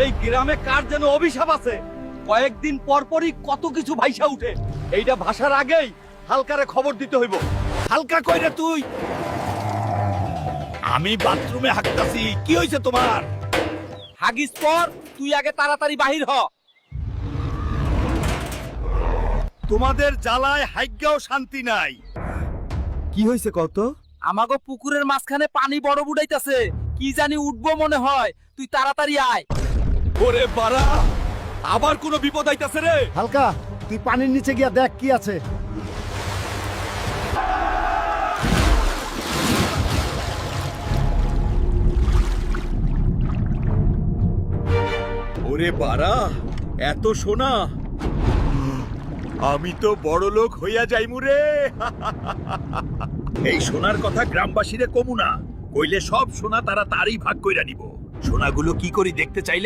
এই গ্রামে কার যেন অভিশাপ আছে, কয়েকদিন পর পরই কত কিছু ভাইসা উঠে। এইটা ভাষার আগেই হালকারে খবর দিতে হইব। হালকা কইরা তুই, আমি বাথরুমে হাঁকতাছি, কি হইছে তোমার? হাগিস পর, তুই আগে তাড়াতাড়ি বাহির হ। তোমাদের জ্বালায় হাইজ্ঞাও শান্তি নাই। কি হইছে কত? আমাগো পুকুরের মাঝখানে পানি বড় বুড়াইতাছে, কি জানি উঠবো মনে হয়, তুই তাড়াতাড়ি আয়। ওরে বাড়া, আবার কোনো বিপদ আইতাছে রে। হালকা, তুই পানির নিচে গিয়া দেখ কি আছে। ওরে বাড়া, এত সোনা, আমি তো বড় লোক হইয়া যাইমু রে। এই সোনার কথা গ্রামবাসীরে কমু না, কইলে সব সোনা তারা তারই ভাগ কইরা নিব। সোনাগুলো কি করি দেখতে চাইলে